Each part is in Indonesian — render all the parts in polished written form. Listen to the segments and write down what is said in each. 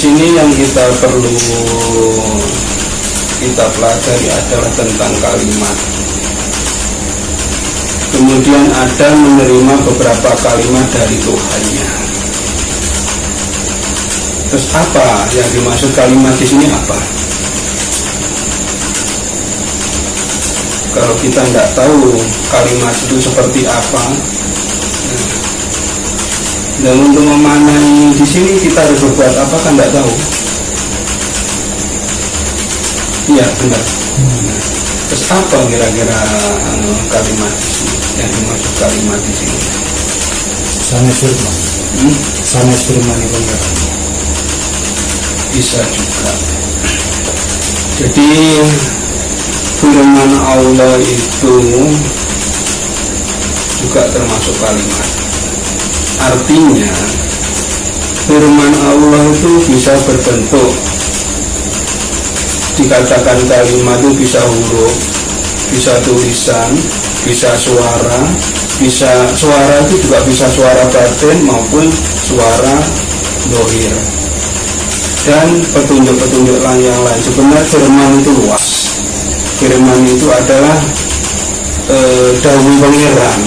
sini yang kita perlu kita pelajari adalah tentang kalimat. Kemudian Adam menerima beberapa kalimat dari Tuhannya. Terus apa yang dimaksud kalimat di sini apa? Kalau kita tidak tahu kalimat itu seperti apa, dan untuk memaknai di sini kita harus berbuat apa kan tidak tahu. Iya benar. Terus apa kira-kira kalimat di sini? Yang dimaksud kalimat di sini? Sanes firman. Sanes firman itu enggak. Bisa juga. Jadi firman Allah itu juga termasuk kalimat. Artinya firman Allah itu bisa berbentuk, dikatakan kalimat itu bisa huruf, bisa tulisan, bisa suara, itu juga bisa suara batin maupun suara dohir, dan petunjuk-petunjuk lain yang lain. Sebenarnya firman itu luas. Firman itu adalah dawuh pangeran.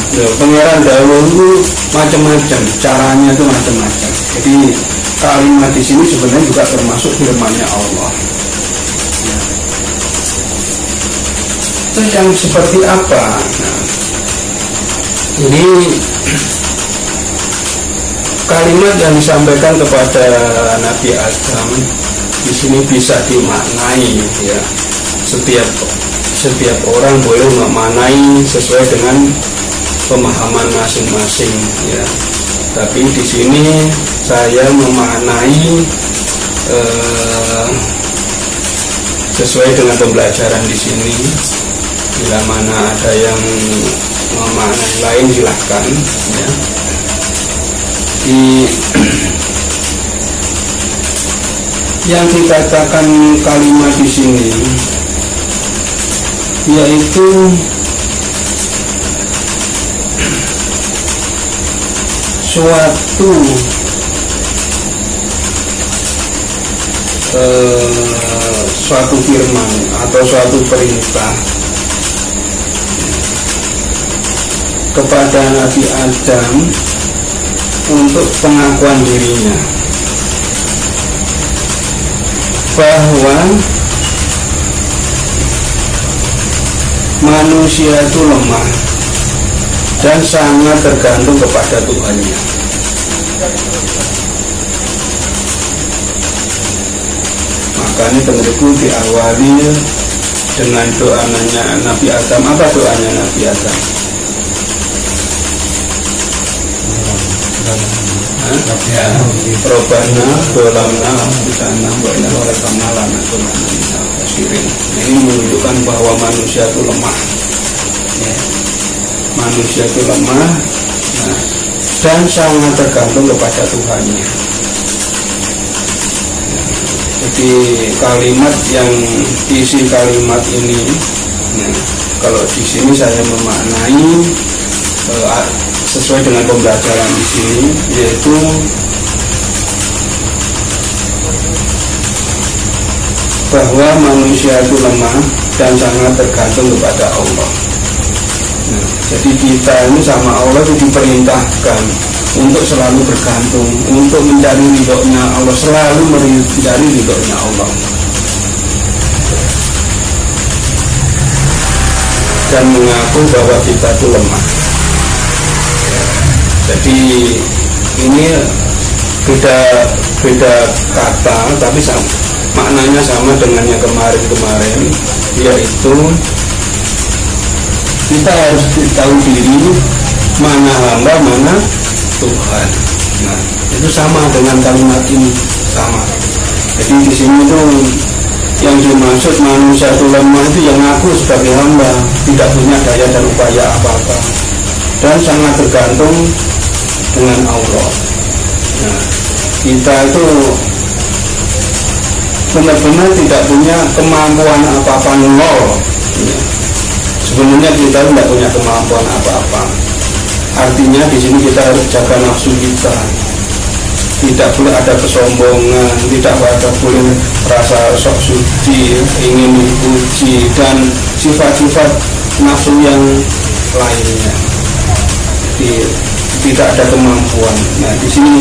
Pangeran dawuh itu macam-macam, caranya itu macam-macam. Jadi kalimat di sini sebenarnya juga termasuk firman-Nya Allah. Ya. Terus yang seperti apa? Nah, ini kalimat yang disampaikan kepada Nabi Adam di sini bisa dimaknai, ya. Setiap orang boleh memaknai sesuai dengan pemahaman masing-masing, ya. Tapi di sini saya memaknai sesuai dengan pembelajaran di sini. Bila mana ada yang memaknai lain silahkan, ya. Yang dikatakan kalimat di sini yaitu suatu firman atau suatu perintah kepada Nabi Adam untuk pengakuan dirinya bahwa manusia itu lemah dan sangat tergantung kepada Tuhannya. Makanya tentuku diawali dengan doanya Nabi Adam. Apa doanya Nabi Adam? Ya, Robana, Dolamna, Bisana, Wa'ina, Wa'alaikumsalam, Wa'alaikumsalam. Ini menunjukkan bahwa manusia itu lemah, ya. Manusia itu lemah, nah, dan sangat tergantung kepada Tuhannya. Jadi kalimat yang isi kalimat ini, nah, kalau di sini saya memaknai sesuai dengan pembelajaran di sini, yaitu bahwa manusia itu lemah dan sangat tergantung kepada Allah. Nah, jadi kita ini sama Allah itu diperintahkan untuk selalu bergantung, untuk mencari ridhonya Allah, selalu mencari ridhonya Allah, dan mengaku bahwa kita itu lemah. Jadi ini beda kata, tapi maknanya sama dengan yang kemarin-kemarin, yaitu kita harus tahu diri mana hamba, mana Tuhan. Nah, itu sama dengan kalimat ini, sama. Jadi di sini tuh yang dimaksud manusia itu lemah itu yang ngaku sebagai hamba, tidak punya daya dan upaya apa-apa, dan sangat tergantung dengan Allah. Nah, kita itu benar-benar tidak punya kemampuan apa-apa, nol. Ya. Sebenarnya kita tidak punya kemampuan apa-apa. Artinya di sini kita harus jaga nafsu kita. tidak boleh ada kesombongan, tidak boleh rasa sok suci, ingin dipuji, dan sifat-sifat nafsu yang lainnya. Tidak ada kemampuan. Nah, di sini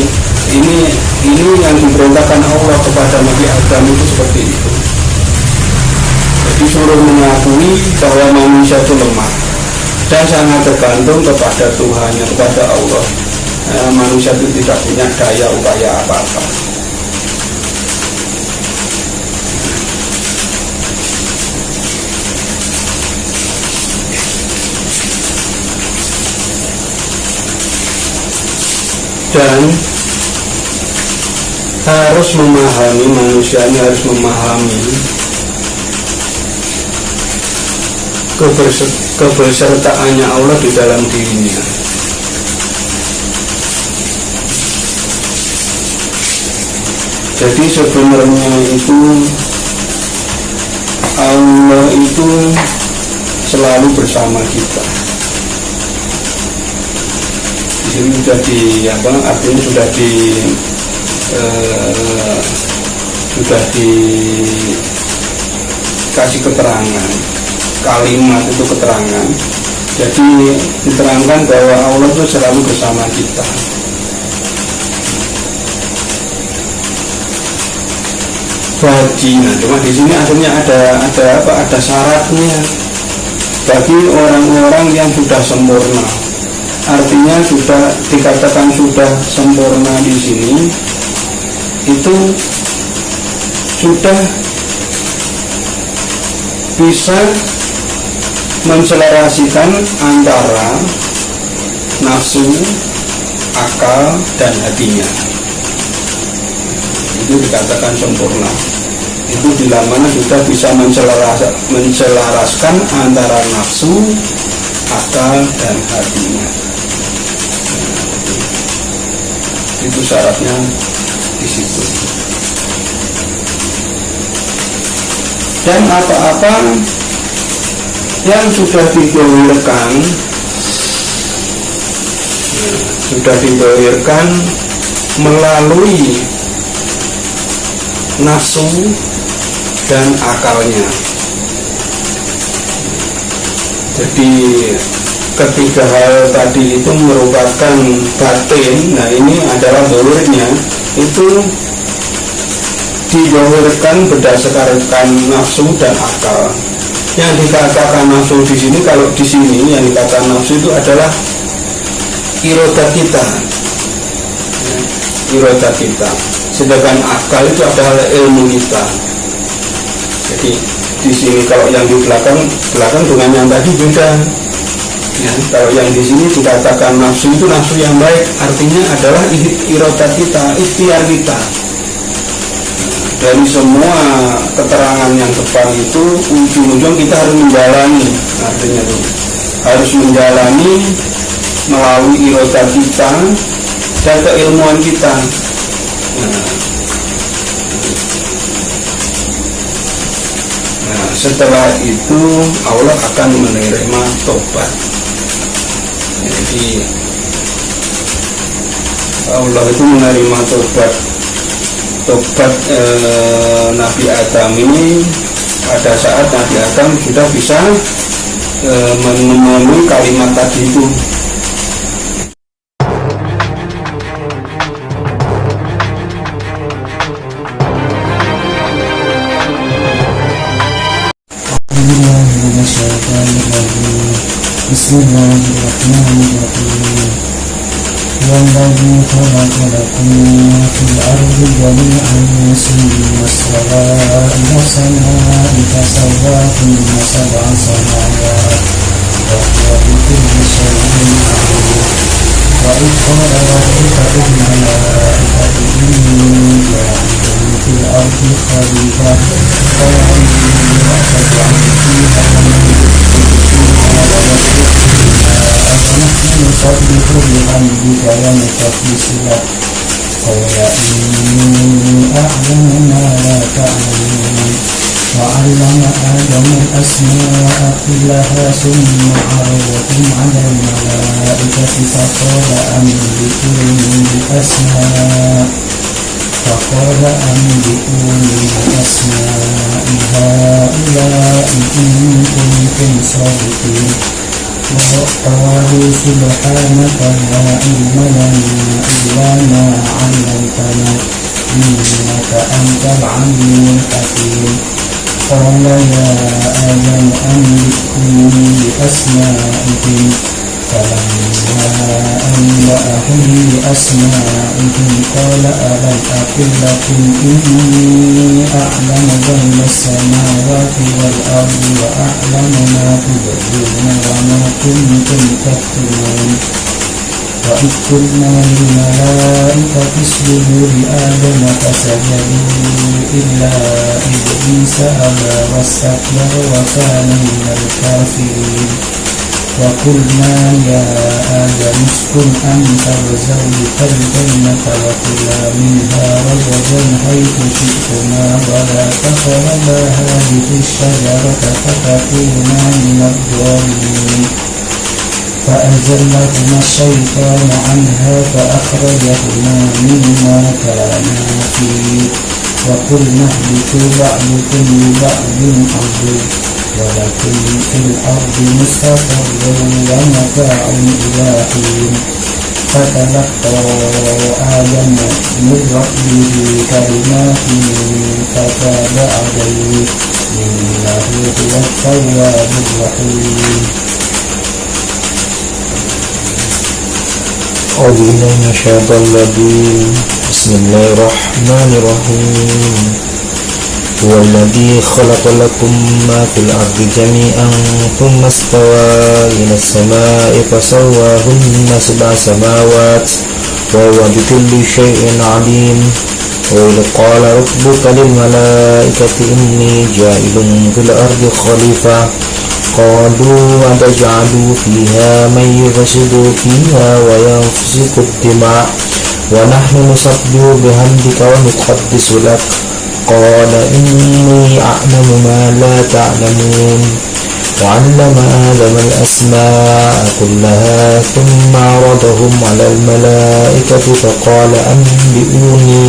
ini yang diperintahkan Allah kepada Nabi Adam itu seperti itu. Disuruh mengakui bahwa manusia itu lemah dan sangat tergantung kepada Tuhannya, kepada Allah. Manusia itu tidak punya daya upaya apa-apa. Dan harus memahami, manusia ini harus memahami kebersertaannya Allah di dalam dirinya. Jadi sebenarnya itu Allah itu selalu bersama kita. Di sini sudah artinya sudah dikasih keterangan, kalimat itu keterangan. Jadi diterangkan bahwa Allah itu selalu bersama kita. Nah, cuma di sini akhirnya ada syaratnya bagi orang-orang yang sudah sempurna. Artinya sudah dikatakan sudah sempurna di sini itu sudah bisa menselarasikan antara nafsu, akal, dan hatinya. Itu dikatakan sempurna. Itu bila mana sudah bisa menselaraskan antara nafsu, akal, dan hatinya. Itu syaratnya di situ. Dan apa-apa yang sudah didohirkan melalui nafsu dan akalnya. Jadi ketiga hal tadi itu merupakan batin. Nah, ini adalah dohirnya, itu didohirkan berdasarkan nafsu dan akal. Yang dikatakan nafsu di sini, kalau di sini yang dikatakan nafsu itu adalah iroda kita, iroda kita. Sedangkan akal itu adalah ilmu kita. Jadi di sini kalau yang di belakang dengan yang tadi beda. Ya, kalau yang di sini dikatakan nafsu itu nafsu yang baik, artinya adalah iroda kita, ikhtiar kita. Dari semua keterangan yang depan itu ujung-ujung kita harus menjalani, artinya itu harus menjalani melalui iroda kita dan keilmuan kita. Nah, setelah itu Allah akan menerima tobat. Jadi Allah itu menerima tobat Nabi Adam ini pada saat Nabi Adam sudah bisa memenuhi kalimat tadi itu. Bismillahirrahmanirrahim. والذي خلق لكم في الأرض جميعا ثم استوى إلى السماء فسواهن سبع سماوات وهو بكل شيء عليم. وإذ قال ربك للملائكة إني جاعل في الأرض خليفة قالوا أتجعل فيها نسبح بحمدك ونقدس لك قال إني أعلم ما لا تعلمون وعلم آدم الأسماء كلها ثم عرضهم على الملائكة فقال أنبئوني بأسماء هؤلاء إن كنتم صادقين. وقالوا سبحانك لا علم لنا إلا ما علمتنا إنك أنت العليم الحكيم. قال يا آدم أنبئني بأسمائهم فلما أنبأهم بأسمائهم قال ألم أقل لكم إني أعلم غيب السماوات والأرض وأعلم ما تبدون وما كنتم تكتمون. وإذ قلنا للملائكة اسجدوا لآدم فسجدوا إلا إبليس أبى واستكبر وكان من الكافرين. وقلنا يا آدم اسكن أنت وزوجك الجنة وكلا منها رغدا حيث شئتما ولا تقربا هذه الشجرة فتكونا من الظالمين. فأزلهما الشيطان عنها فأخرجهما مما كانا فيه. وقلنا اهبطوا بعضكم لبعض عدو ولكم في الأرض مستقر ومتاع إلى حين. فتلقى آدم من ربه كلمات فتاب عليه إنه هو التواب الرحيم. أعوذ بالله من الشيطان الرجيم. بسم الله الرحمن الرحيم. هو الذي خلق لكم ما في الأرض جميعا ثم استوى إلى السماء فسواهن 7 سماوات وهو بكل شيء عليم. وإذ قال ربك للملائكة إني جاعل في الأرض خليفة قالوا أتجعل فيها من يفسد فيها ويسفك الدماء ونحن نسبح بحمدك ونقدس لك قال إني أعلم ما لا تعلمون. وعلم آدم الأسماء كلها ثم عرضهم على الملائكة فقال أنبئوني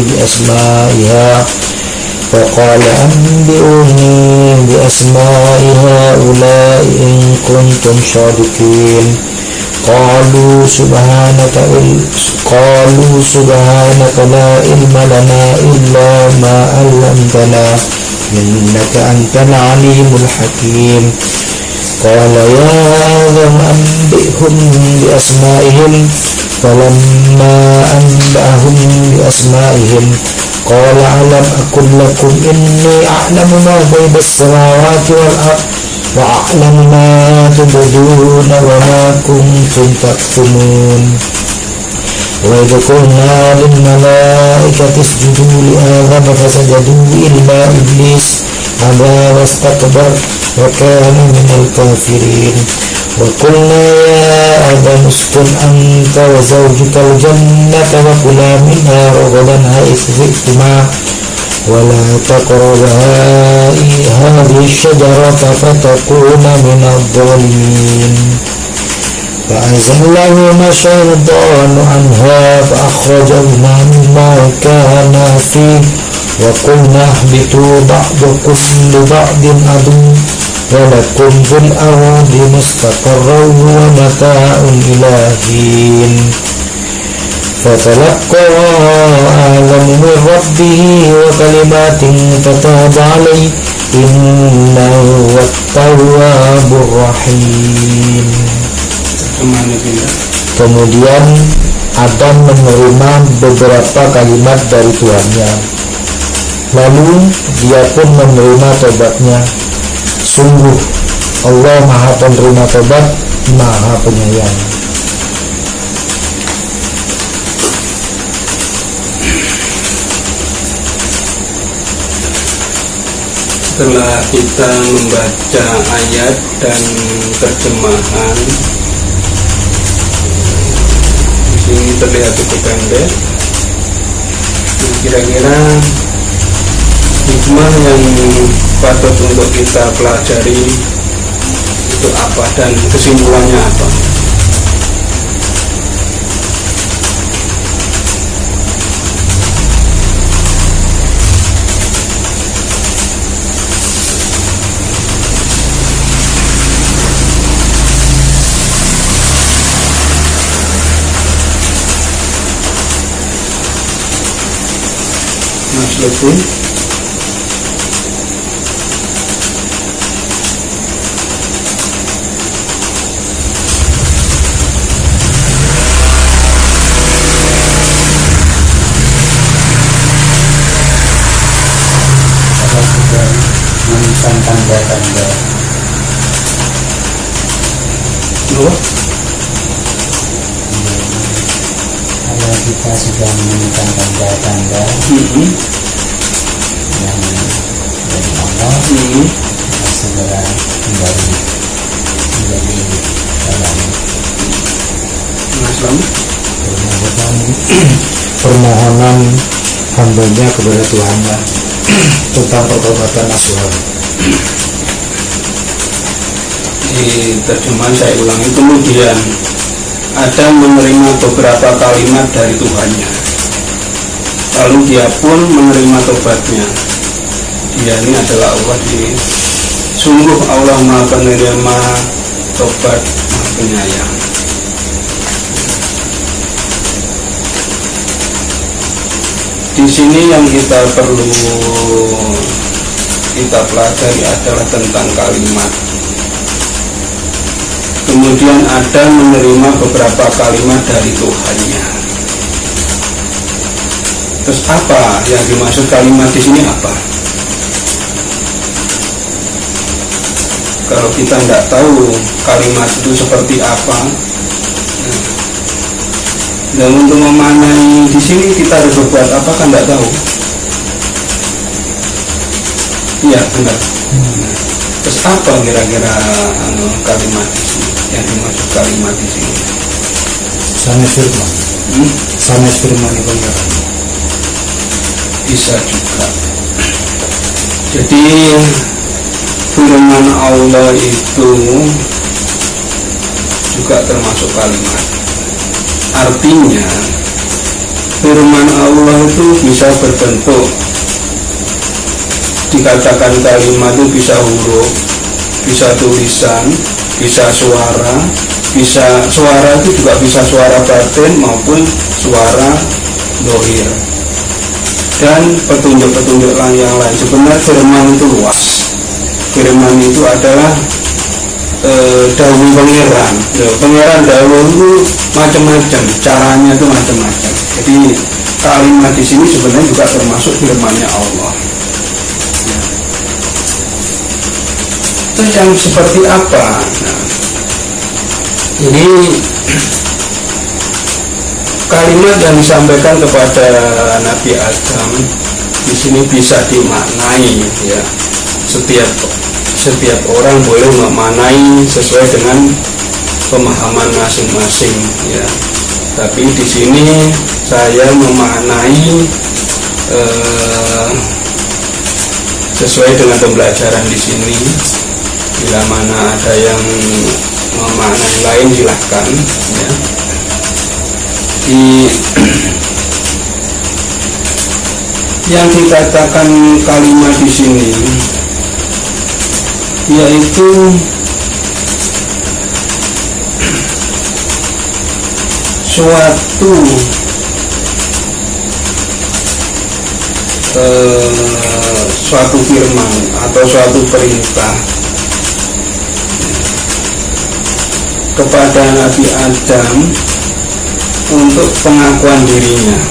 بأسماء هؤلاء إن كنتم صادقين. قالوا سبحانك لا علم لنا إلا ما علمتنا إنك أنت العليم الحكيم. قال يا آدم أنبئهم بأسمائهم فلما أنبأهم بأسمائهم قال ألم أقل لكم إني أعلم ما غيب السماوات والأرض وأعلم ما تبدون وما كنتم تكتمون. وإذ قلنا للملائكة اسجدوا لآدم فسجدوا إلا إبليس أبى واستكبر وكان من الكافرين. وقلنا يا آدم اسكن أنت وزوجك الجنة وكلا منها رغدا حيث شئتما ولا تقربا هذه الشجرة فتكونا من الظالمين. فأزلهما الشيطان عنها فأخرجهما مما كانا فيه. وقلنا اهبطوا بعضكم لبعض عدو ولكم في الأرض مستقر ومتاع إلى حين. فتلقى آدم من ربه وكلمات فتاب عليه إنه هو التواب الرحيم. Kemudian Adam menerima beberapa kalimat dari Tuhannya. Lalu dia pun menerima tobatnya. Sungguh Allah Maha Penerima Tobat, Maha Penyayang. Setelah kita membaca ayat dan terjemahan, di sini terlihat cukup pendek. Kira-kira Cuma yang patut untuk kita pelajari itu apa dan kesimpulannya apa. Mas Lutfi. Kita sudah menemukan tanda-tanda Loh, kalau kita sudah menemukan tanda-tanda yang dari Allah, kita segera kembali menjadi dalam Mas Lam. permohonan hambanya kepada Tuhannya tentang pertobatan nasuha. Di terjemahan saya ulangi, kemudian Adam menerima beberapa kalimat dari Tuhannya, lalu dia pun menerima tobatnya. Dia ini adalah Allah, sungguh Allah Maha Penerima tobat, Maha Penyayang. Di sini yang kita perlu kita pelajari adalah tentang kalimat. Kemudian Adam menerima beberapa kalimat dari Tuhannya. Terus apa yang dimaksud kalimat di sini apa? Kalau kita tidak tahu kalimat itu seperti apa, dan untuk memaknai di sini kita harus berbuat apa kan tidak tahu. Iya benar. Terus apa kira-kira kalimat di sini? Yang dimaksud kalimat di sini? Sanes firman, sanes firman itu pengiran. Bisa juga. Jadi firman Allah itu juga termasuk kalimat. Artinya firman Allah itu bisa berbentuk, dikatakan kalimat itu bisa huruf, bisa tulisan, bisa suara, itu juga bisa suara batin maupun suara dohir, dan petunjuk-petunjuk yang lain. Sebenarnya firman itu luas. Firman itu adalah dawuh pangeran. Pangeran dawuh itu macam-macam, caranya itu macam-macam. Jadi kalimat di sini sebenarnya juga termasuk firman-Nya Allah. Terus yang seperti apa? Nah, ini kalimat yang disampaikan kepada Nabi Adam di sini bisa dimaknai, ya. Setiap orang boleh memaknai sesuai dengan pemahaman masing-masing, ya. Tapi di sini saya memaknai sesuai dengan pembelajaran di sini. Bila mana ada yang memaknai lain silahkan, ya. Yang dikatakan kalimat di sini yaitu suatu firman atau suatu perintah kepada Nabi Adam untuk pengakuan dirinya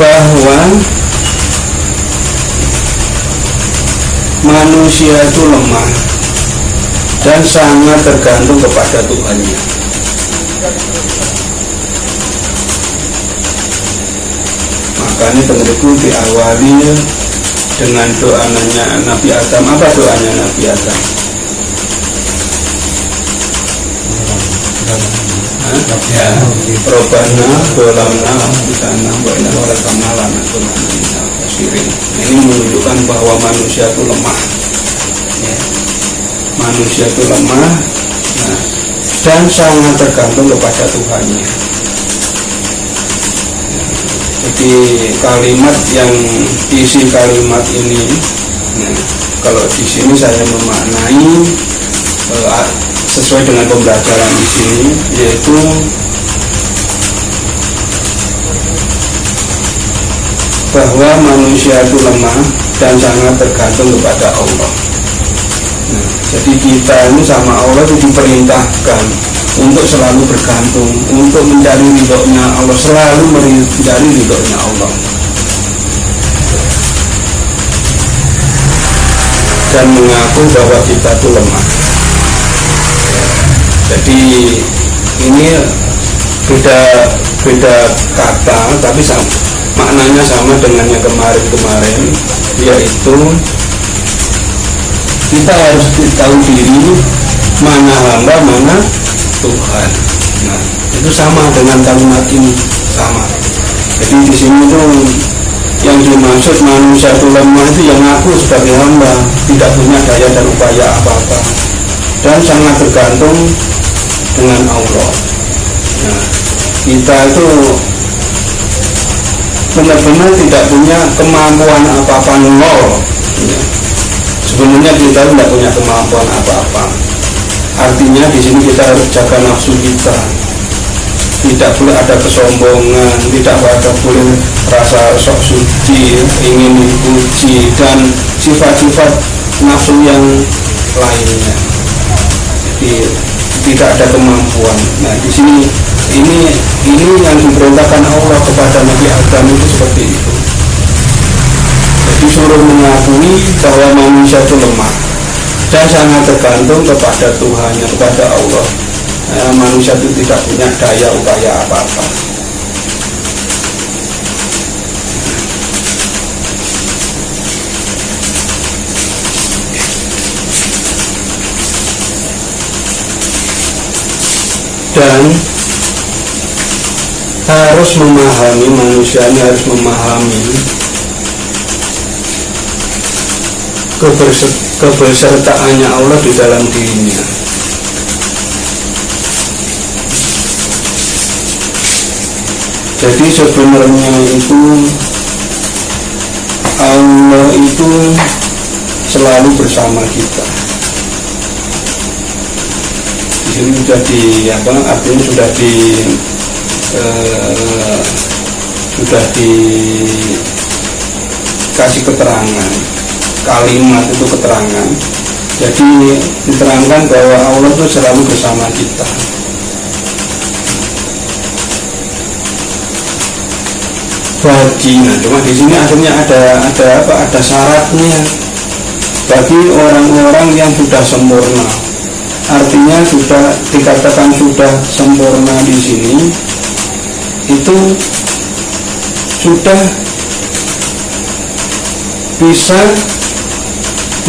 bahwa manusia itu lemah dan sangat tergantung kepada Tuhannya. Makanya tentuku diawali dengan doanya Nabi Adam. Apa doanya Nabi Adam? Ya, Robana, Dolamna, Amutana, Wa'ina, Wa'alakamala, Sirin. Ini menunjukkan bahwa manusia itu lemah, ya. Manusia itu lemah, nah, dan sangat tergantung kepada Tuhannya. Jadi kalimat yang isi kalimat ini, nah, kalau di sini saya memaknai sesuai dengan pembelajaran di sini, yaitu bahwa manusia itu lemah dan sangat tergantung kepada Allah. Nah, jadi kita ini sama Allah itu diperintahkan untuk selalu bergantung, untuk mencari ridhonya Allah, selalu mencari ridhonya Allah, dan mengaku bahwa kita itu lemah. Jadi ini beda kata, tapi maknanya sama dengan yang kemarin-kemarin, yaitu kita harus tahu diri mana hamba, mana Tuhan. Nah, itu sama dengan kalimat ini, sama. Jadi di sini tuh yang dimaksud manusia itu lemah itu yang ngaku sebagai hamba, tidak punya daya dan upaya apa-apa, dan sangat tergantung dengan Allah. Nah, kita itu benar-benar tidak punya kemampuan apa-apa, nol. Ya. Sebenarnya kita tidak punya kemampuan apa-apa. Artinya di sini kita harus jaga nafsu kita. Tidak boleh ada kesombongan, tidak boleh rasa sok suci, ingin dipuji, dan sifat-sifat nafsu yang lainnya. Jadi tidak ada kemampuan. Nah, di sini ini yang diperintahkan Allah kepada Nabi Adam itu seperti itu. Jadi suruh mengakui bahwa manusia itu lemah dan sangat tergantung kepada Tuhannya, kepada Allah. Nah, manusia itu tidak punya daya upaya apa-apa. Dan harus memahami, manusia ini harus memahami kebersertaannya Allah di dalam dirinya. Jadi sebenarnya itu Allah itu selalu bersama kita. Di sini sudah artinya sudah dikasih keterangan, kalimat itu keterangan. Jadi diterangkan bahwa Allah itu selalu bersama kita. Nah, cuma di sini akhirnya ada syaratnya bagi orang-orang yang sudah sempurna. Artinya sudah dikatakan sudah sempurna di sini, itu sudah bisa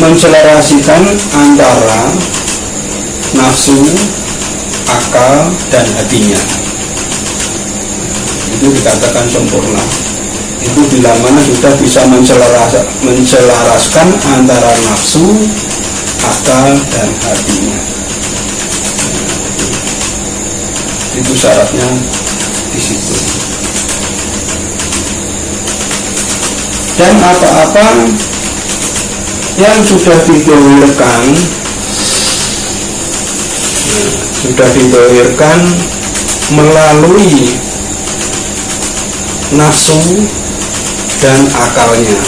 menselarasikan antara nafsu, akal, dan hatinya. Itu dikatakan sempurna. Itu bila mana sudah bisa menselaraskan antara nafsu, akal, dan hatinya. Itu syaratnya di situ. Dan apa-apa yang sudah didohirkan melalui nafsu dan akalnya.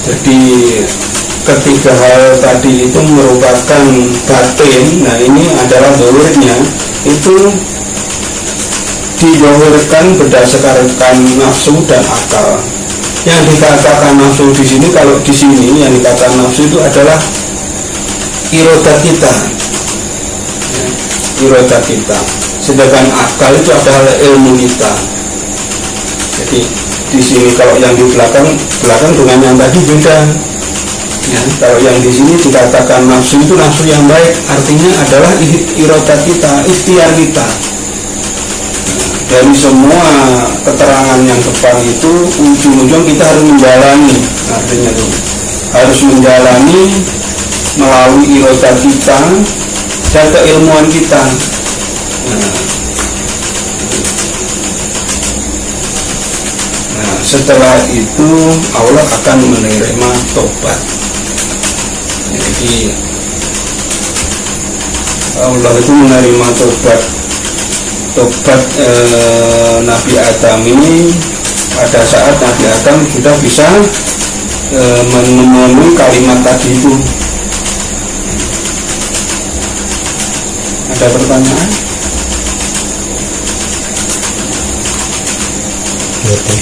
Jadi ketiga hal tadi itu merupakan batin. Nah, ini adalah dohirnya, itu didohirkan berdasarkan nafsu dan akal. Yang dikatakan nafsu di sini, kalau di sini yang dikatakan nafsu itu adalah iroda kita, iroda kita. Sedangkan akal itu adalah ilmu kita. Jadi di sini kalau yang di belakang dengan yang tadi beda. Ya, kalau yang di sini dikatakan nafsu itu nafsu yang baik, artinya adalah iroda kita, ikhtiar kita. Dari semua keterangan yang depan itu ujung-ujung kita harus menjalani, artinya itu harus menjalani melalui iroda kita dan keilmuan kita. Nah, setelah itu Allah akan menerima tobat. Jadi Allah itu menerima tobat Nabi Adam ini pada saat Nabi Adam sudah bisa memenuhi kalimat tadi itu. Ada pertanyaan? Jadi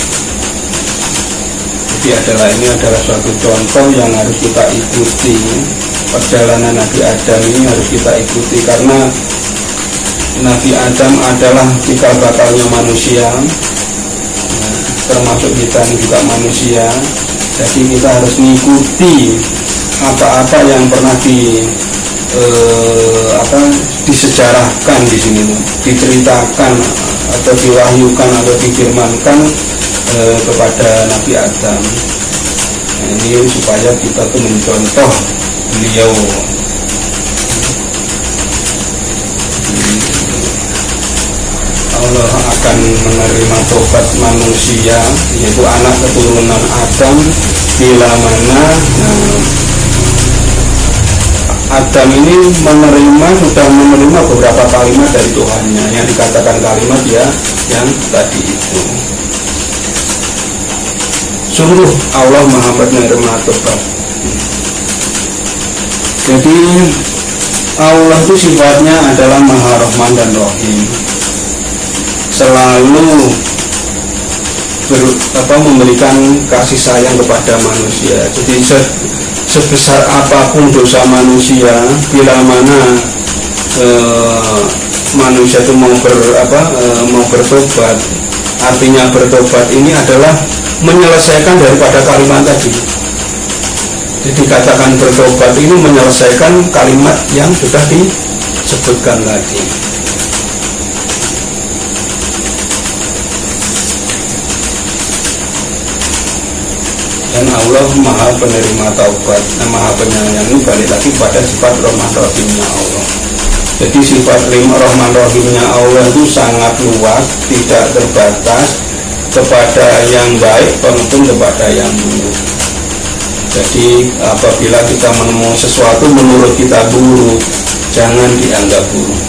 ini adalah suatu contoh yang harus kita ikuti. Perjalanan Nabi Adam ini harus kita ikuti, karena Nabi Adam adalah cikal bakalnya manusia, termasuk kita juga manusia. Jadi kita harus mengikuti apa-apa yang pernah disejarahkan di sini, diceritakan atau diwahyukan atau difirmankan kepada Nabi Adam. Ini supaya kita tuh mencontoh beliau. Allah akan menerima tobat manusia, yaitu anak keturunan Adam, bila mana Adam ini sudah menerima beberapa kalimat dari Tuhannya, yang dikatakan kalimat ya yang tadi itu. Sungguh Allah Maha Penerima Tobat. Jadi Allah itu sifatnya adalah Maha Rahman dan Rahim, selalu memberikan kasih sayang kepada manusia. Jadi sebesar apapun dosa manusia, bila mana manusia itu mau bertobat, artinya bertobat ini adalah menyelesaikan daripada kalimat tadi. Jadi katakan bertobat ini menyelesaikan kalimat yang sudah disebutkan tadi. Dan Allah Maha Penerima Taubat, Maha Penyayang. Ini balik lagi pada sifat Rahman Rahimnya Allah. Jadi sifat Rahman Rahimnya Allah itu sangat luas, tidak terbatas kepada yang baik maupun kepada yang buruk. Jadi apabila kita menemukan sesuatu menurut kita buruk, jangan dianggap buruk.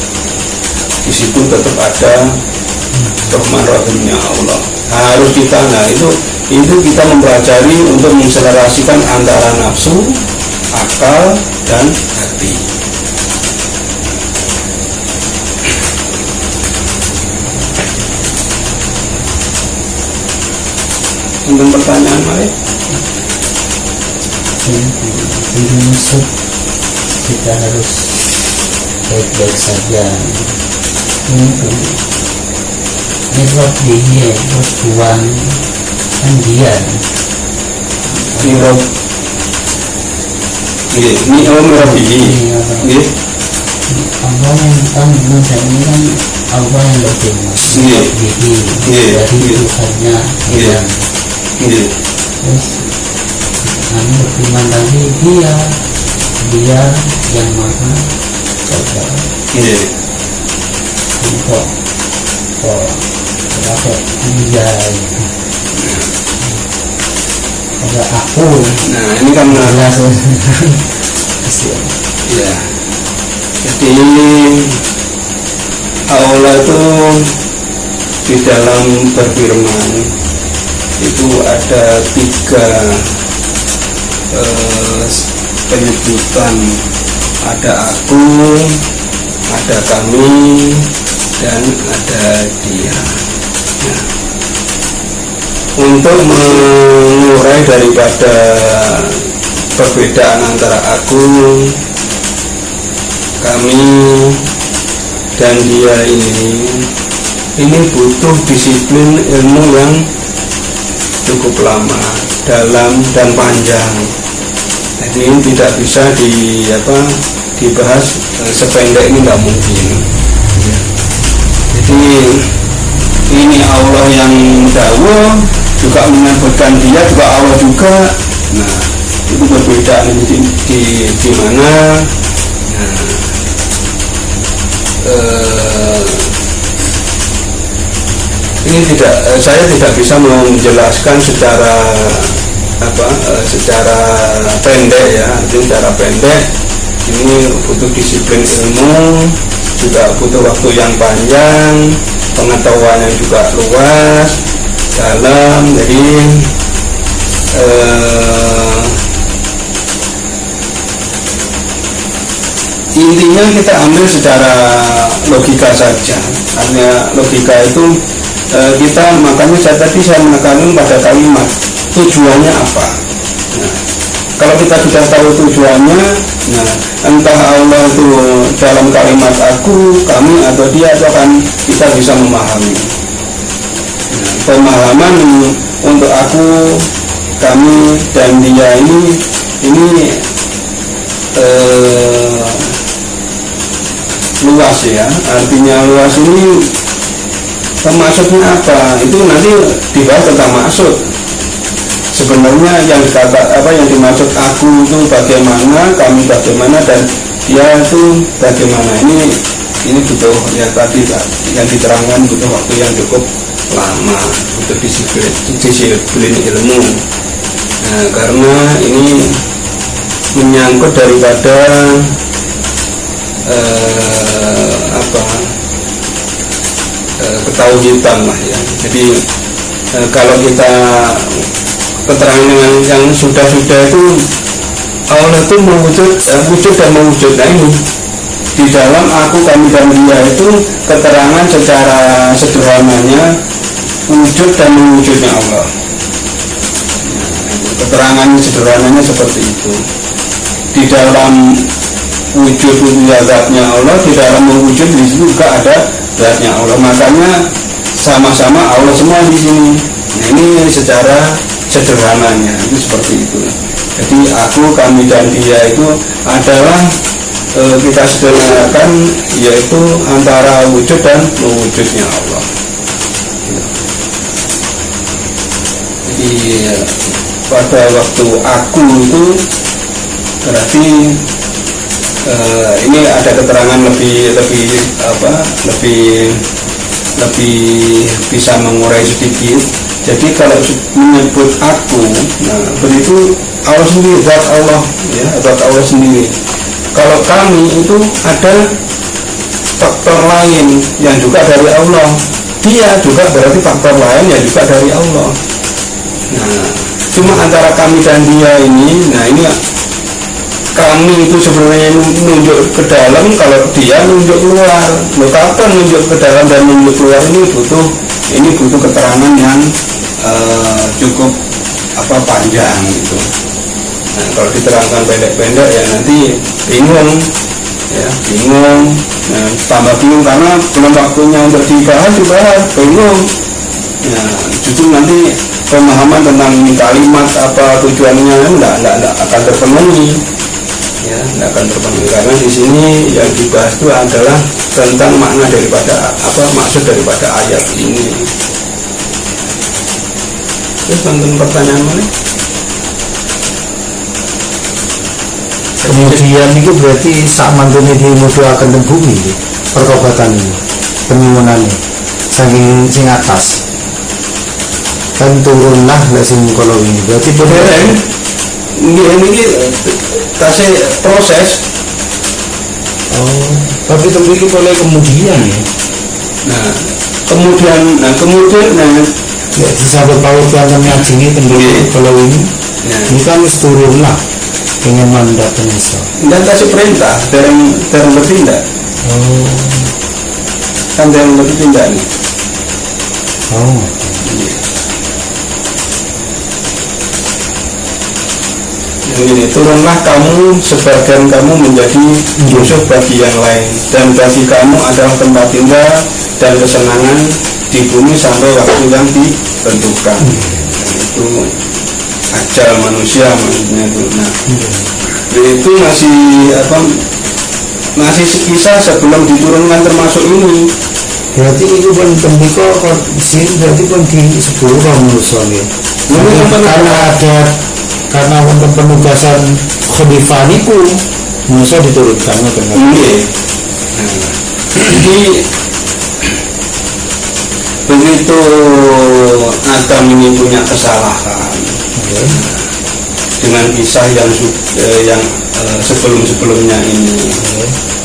Di situ tetap ada Rahman Rahimnya Allah. Harus kita, itu kita mempelajari untuk menselarasikan antara nafsu, akal, dan hati. Mungkin pertanyaan lain? Maksud kita harus baik-baik saja. Ini roh dia, roh Tuhan kan dia. Ini roh. Ini roh dia. Allah yang kan mengucapkan ini kan Allah yang lebih dari Tuhannya yang terus kami berfirman lagi dia yang maha jaga untuk dia ada aku. Nah ini kan jelas ya. Jadi Allah itu di dalam berfirman itu ada 3 penyebutan, ada aku, ada kami, dan ada dia. Nah, untuk mengurai daripada perbedaan antara aku, kami, dan dia ini butuh disiplin ilmu yang cukup lama, dalam, dan panjang. Jadi tidak bisa dibahas sependek ini, nggak mungkin. Jadi ini Allah yang dawuh juga menyebutkan dia juga Allah juga. Nah, itu perbedaan di mana. Nah, ini saya tidak bisa menjelaskan secara pendek ya. Secara pendek ini butuh disiplin ilmu, juga butuh waktu yang panjang, pengetahuannya juga luas, dalam. Jadi intinya kita ambil secara logika saja. Artinya logika itu makanya saya menekankan pada kalimat tujuannya apa. Nah, kalau kita sudah tahu tujuannya, nah entah Allah itu dalam kalimat aku, kami atau dia, itu akan kita bisa memahami. Nah, pemahaman untuk aku, kami dan dia ini luas ya. Artinya luas ini maksudnya apa? Itu nanti dibahas tentang maksud. Sebenarnya yang dimaksud aku itu bagaimana, kami bagaimana, dan dia itu bagaimana. Ini butuh ya tadi yang diterangkan, butuh waktu yang cukup lama, butuh disiplin ilmu. Nah, karena ini menyangkut daripada ketauhidan lah ya. Jadi kalau kita keterangan yang sudah-sudah itu Allah itu wujud dan mewujud. Nah ini di dalam aku, kami dan dia itu keterangan secara sederhananya wujud dan mewujudnya Allah. Keterangan sederhananya seperti itu. Di dalam wujud zatnya Allah, di dalam mewujud di situ juga ada zatnya Allah. Makanya sama-sama Allah semua di sini. Nah ini secara sederhananya itu seperti itu. Jadi aku, kami dan dia itu adalah kita sederhanakan, yaitu antara wujud dan mewujudnya Allah. Jadi pada waktu aku itu berarti ini ada keterangan lebih bisa mengurai sedikit. Jadi kalau menyebut aku, nah begitu Allah sendiri, zat Allah ya, zat Allah sendiri. Kalau kami itu ada faktor lain yang juga dari Allah. Dia juga berarti faktor lain yang juga dari Allah. Nah, cuma antara kami dan dia ini, nah ini kami itu sebenarnya nunjuk ke dalam, kalau dia nunjuk keluar. Loh, kapan nunjuk ke dalam dan nunjuk keluar ini butuh keterangan yang cukup panjang gitu. Nah, kalau diterangkan pendek-pendek ya nanti bingung. Nah, tambah bingung karena belum waktunya untuk dibahas bingung. Nah, justru nanti pemahaman tentang kalimat tujuannya enggak akan terpenuhi. Ya, tidak akan terpenuhi karena di sini yang dibahas itu adalah tentang makna daripada maksud daripada ayat ini. Terus tonton pertanyaan mana? Kemudian itu berarti sak mantune dimuduhaken teng bumi pertobatan ini, penyuwunane saking sing atas kan turunlah lek sing kala ini berarti bener ini kasih proses. Tapi tembikin oleh kemudian ya. Nah kemudian ya disambut paut yang ngaji ini tembikin kalau ini kan wis turun lah dengan mandat penisa dan kasih perintah dereng bertindak. Kan dereng bertindak nih. Ini turunlah kamu, sebagian kamu menjadi musuh bagi yang lain, dan bagi kamu adalah tempat tinggal dan kesenangan di bumi sampai waktu yang ditentukan. Itu ajal manusia maksudnya itu. Nah, itu masih apa, masih kisah sebelum diturunkan termasuk ini. Berarti itu pun tembiko di sini berarti pun di sepuluh menurut saya. Karena untuk penugasan khalifah niku Musa diturunkannya dengan jadi begitu Adam ini punya kesalahan dengan kisah yang sebelum-sebelumnya ini.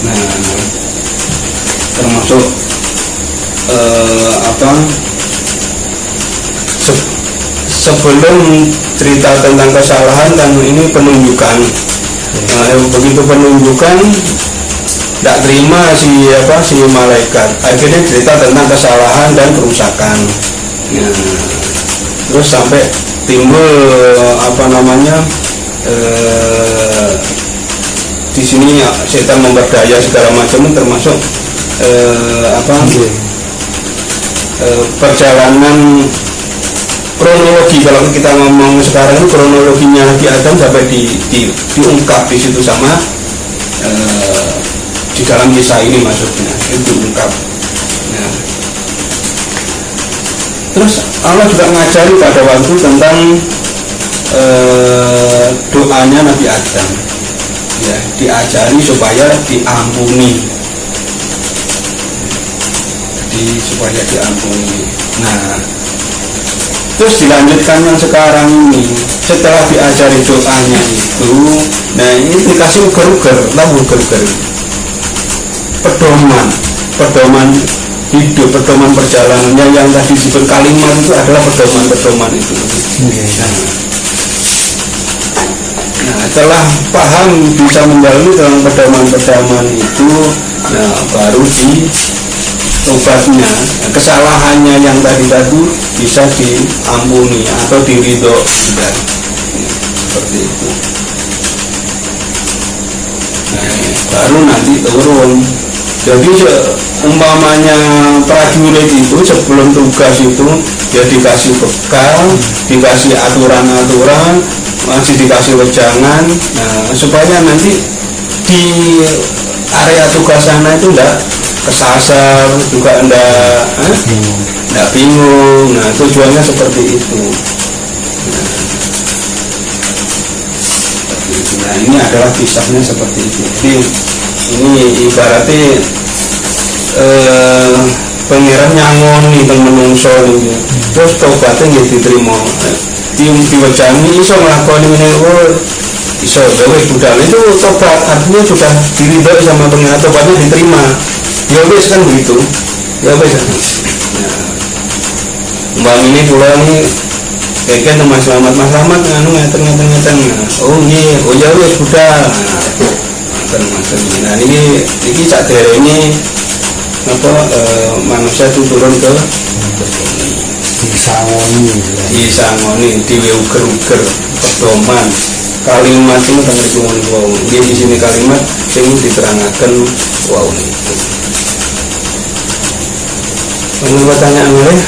Nah, termasuk sebelum cerita tentang kesalahan kan ini penunjukan. Begitu penunjukan tidak terima si malaikat, akhirnya cerita tentang kesalahan dan kerusakan. Terus sampai timbul di sini setan memberdaya segala macam, termasuk perjalanan kronologi. Kalau kita ngomong sekarang ini kronologinya Nabi Adam sampai diungkap di situ sama di dalam kisah ini, maksudnya itu diungkap. Nah, terus Allah juga ngajari pada waktu tentang doanya Nabi Adam, ya, diajari supaya diampuni, supaya diampuni. Nah, terus dilanjutkan yang sekarang ini, setelah diajari doanya itu, nah ini dikasih uger-uger pedoman hidup, pedoman perjalanannya yang tadi disebut kalimat itu adalah pedoman itu. Nah, setelah paham bisa menjalani dalam pedoman itu, nah baru obatnya, kesalahannya yang tadi bisa diampuni atau diridho, ya, seperti itu. Nah, baru nanti turun. Jadi umpamanya prajurit itu sebelum tugas itu dia dikasih bekal, dikasih aturan-aturan, masih dikasih wejangan, nah, supaya nanti di area tugas sana itu enggak kesasar, juga enggak bingung. Nah, tujuannya seperti itu. Nah, ini adalah kisahnya seperti itu. Jadi ini ibaratnya pengiran nyangoni teng menungso ini, terus tobatnya nggih diterima, diwejani iso nglakoni ngene, iso gawe budal itu tobat, artinya sudah diridhoi sama pengiran, tobatnya diterima. Ya wis kan begitu, ya wis. Mbak ini pula ini kayaknya Mas Selamat nganu ngeten. Oh iya, oh ya wis budal. Nah ini sak derenge manusia itu turun ke disangoni diwe uger pedoman kalimat ini tentang cuman wow. Di sini kalimat yang diterangkan wow itu. Menurut pertanyaan boleh?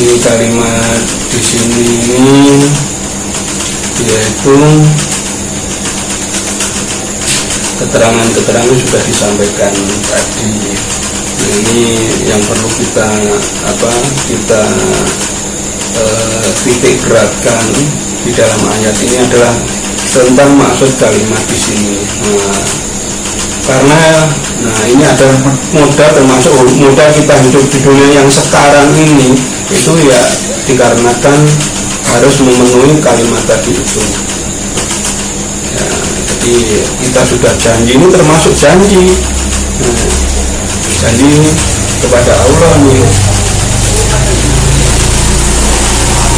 Di kalimat di sini yaitu keterangan sudah disampaikan tadi. Ini yang perlu kita titik beratkan di dalam ayat ini adalah tentang maksud kalimat di sini. Karena ini adalah modal, termasuk modal kita hidup di dunia yang sekarang ini itu ya dikarenakan harus memenuhi kalimat tadi itu. Ya, jadi kita sudah janji, ini termasuk janji, janji kepada Allah nih.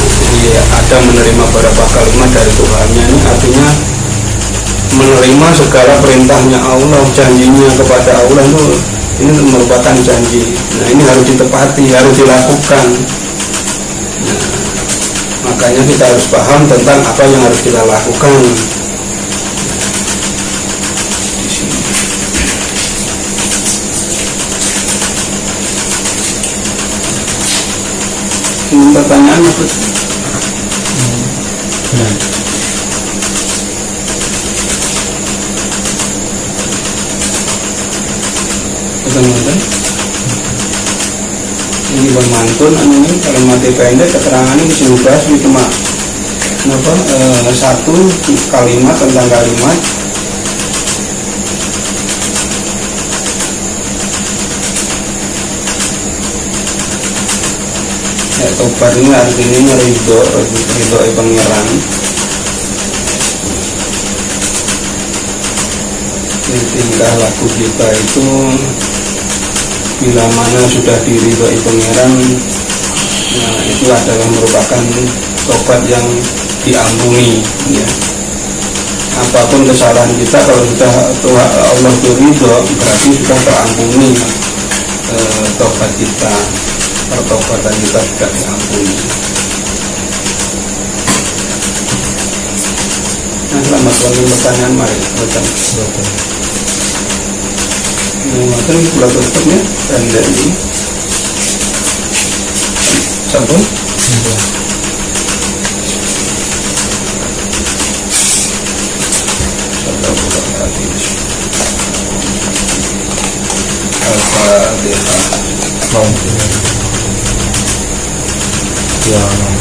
Jadi ada menerima beberapa kalimat dari Tuhannya, ini artinya menerima segala perintahnya Allah, janjinya kepada Allah itu ini merupakan janji. Nah ini harus ditepati, harus dilakukan. Nah, makanya kita harus paham tentang apa yang harus kita lakukan. Dengan pertanyaan apa? Benar. Betul-betul. Ini Bang Mantun, ini kalimatnya pendek, keterangannya bisa dibahas di cuma kenapa satu kalimat tentang kalimat. Ya, tobat ini artinya ridho pangeran. Tingkah laku kita itu bila mana sudah diridhoi pangeran, nah itu adalah merupakan tobat yang diampuni, ya. Apapun kesalahan kita, kalau kita Allah ridho, berarti sudah terampuni. Tobat kita, pertobatan kita sudah diampuni. Nah, selamat pertanyaan, mari baca. Mungkin pula tutupnya pendek ini sampun. Al-Fatihah. Ya Allah.